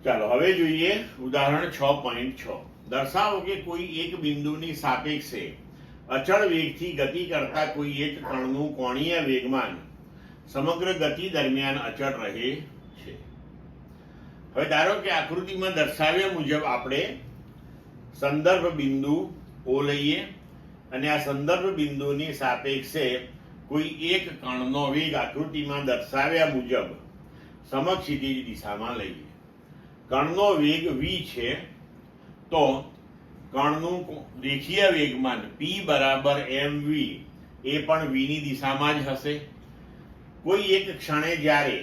ચાલો હવે જોઈએ ઉદાહરણ 6.6. દર્શાવો કે કોઈ એક બિંદુની સાપેક્ષે અચળ વેગથી ગતિ કરતા કોઈ એક કણનું કોણીય વેગમાન સમગ્ર ગતિ દરમિયાન અચળ રહે છે. હવે ધારો કે આકૃતિમાં દર્શાવ્યા મુજબ આપણે સંદર્ભ બિંદુ O લઈએ અને આ સંદર્ભ બિંદુની સાપેક્ષે કોઈ એક કણનો વેગ આકૃતિમાં દર્શાવ્યા મુજબ સમક્ષિતિજ દિશામાં લઈએ. કણનો વેગ v છે, તો કણનું રેખીય વેગમાન p બરાબર mv એ પણ v ની દિશામાં જ હશે. કોઈ એક ક્ષણે જ્યારે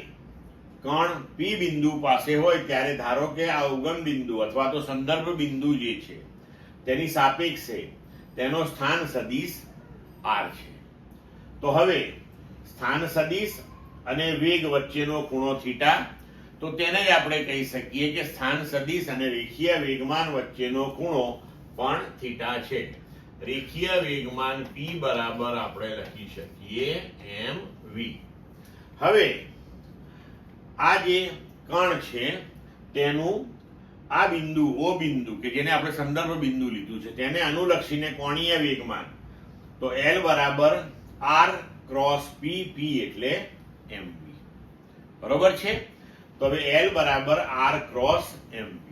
કણ p બિંદુ પાસે હોય ત્યારે ધારો કે આ ઉગમ બિંદુ અથવા તો સંદર્ભ બિંદુ જે છે તેની સાપેક્ષે તેનો સ્થાન સદિશ r છે. તો હવે સ્થાન સદિશ અને વેગ વચ્ચેનો ખૂણો થીટા, તો તેને જ આપણે કહી શકીએ કે સ્થાન સદિશ અને રેખીય વેગમાન વચ્ચેનો ખૂણો પણ થીટા છે. રેખીય વેગમાન p બરાબર આપણે લખી શકીએ mv. હવે આ જે કણ છે તેનું આ બિંદુ O બિંદુ કે જેને આપણે સંદર્ભ બિંદુ લીધું છે તેને અનુલક્ષીને કોણીય વેગમાન, તો L બરાબર r ક્રોસ p, p એટલે mv. બરોબર છે. તો હવે L બરાબર r ક્રોસ mv.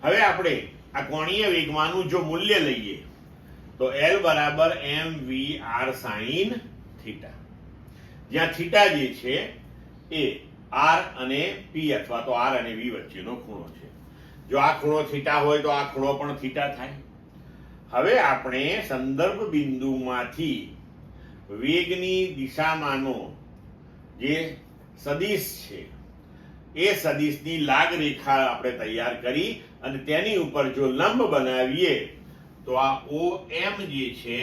હવે આપણે આ કોણીય વેગમાનનું જો મૂલ્ય લઈએ તો L બરાબર mv r sin થીટા, જ્યાં થીટા જે છે એ r અને p અથવા તો r અને v વચ્ચેનો ખૂણો છે. જો આ ખૂણો થીટા હોય તો આ ખૂણો પણ થીટા થાય. હવે આપણે સંદર્ભ બિંદુમાંથી વેગની દિશામાંનો જે સદિશ છે એ સદિશની લાગ રેખા આપણે તૈયાર કરી અને તેની ઉપર જો લંબ બનાવીએ તો આ OM જે છે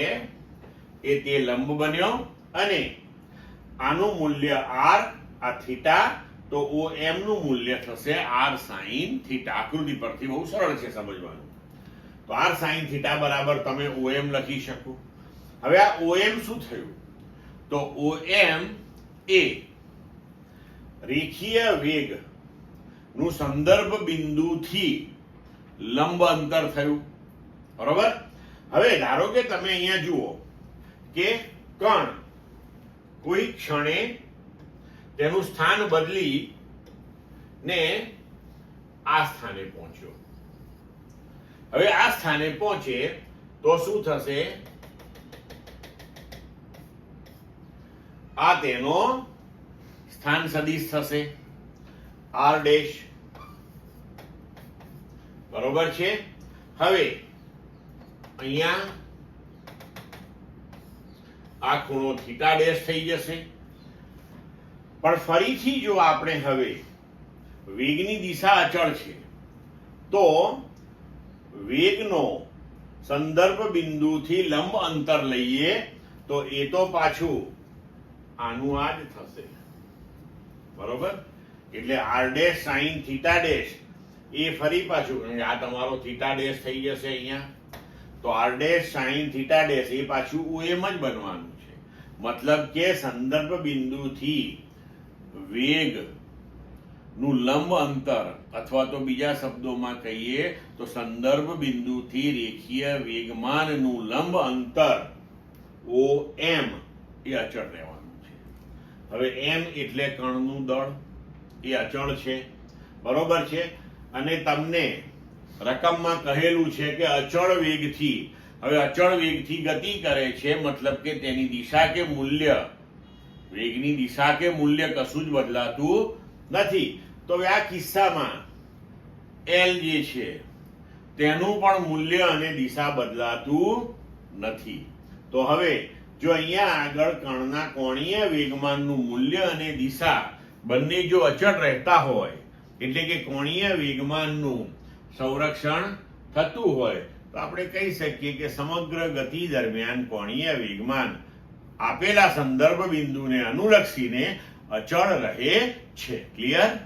એ તે લંબ બન્યો અને આનું મૂલ્ય r, આ થીટા, તો OM નું મૂલ્ય થશે r sin થીટા. આકૃતિ પરથી બહુ સરળ છે સમજવાનું. તો r sin થીટા બરાબર તમે OM લખી શકો. હવે આ OM શું થયું? તો OM એ રેખીય વેગ નું સંદર્ભ બિંદુથી લંબ અંતર થયું. બરોબર. હવે ધારો કે તમે અહીંયા જુઓ કે કણ કોઈ ક્ષણે તેનું સ્થાન બદલી ને આ સ્થાને પહોંચ્યો. હવે આ સ્થાને પહોંચે તો શું થશે? આ તેનો સ્થાન સદિશ થશે r ડેશ. બરોબર છે. હવે અહીંયા આ ખૂણો થીટા ડેશ થઈ જશે. પણ ફરીથી જો આપણે હવે વેગની દિશા અચળ છે તો વેગનો સંદર્ભ બિંદુથી લંબ અંતર લઈએ તો એ તો પાછું આનું આ જ થશે. બરોબર. એટલે r dash sin theta dash એ ફરી પાછું આ તમારો થીટા ડેશ થઈ જશે અહીંયા, તો r dash sin theta dash એ પાછું OM જ બનવાનું છે. મતલબ કે સંદર્ભ બિંદુથી વેગ નું લંબ અંતર, અથવા તો બીજા શબ્દોમાં કહીએ તો સંદર્ભ બિંદુથી રેખીય વેગમાનનું લંબ અંતર OM એ અચળ રહેવાનું છે. હવે m એટલે કણનું દળ, એ અચળ છે. બરોબર છે. અને તમને રકમમાં કહેલું છે કે અચળ વેગથી, હવે અચળ વેગથી ગતિ કરે છે મતલબ કે તેની દિશા કે મૂલ્ય, વેગની દિશા કે મૂલ્ય કશું જ બદલાતું નથી. તો હવે આ કિસ્સામાં L જે છે તેનું પણ મૂલ્ય અને દિશા બદલાતું નથી. તો હવે જો અહીંયા આગળ કણના કોણીય વેગમાનનું મૂલ્ય અને દિશા બંને જો અચળ રહેતા હોય, એટલે કે કોણીય વેગમાનનું સંરક્ષણ થતું હોય, તો આપણે કહી શકીએ કે સમગ્ર ગતિ દરમિયાન કોણીય વેગમાન આપેલા સંદર્ભ બિંદુને અનુલક્ષીને અચળ રહે છે. ક્લિયર?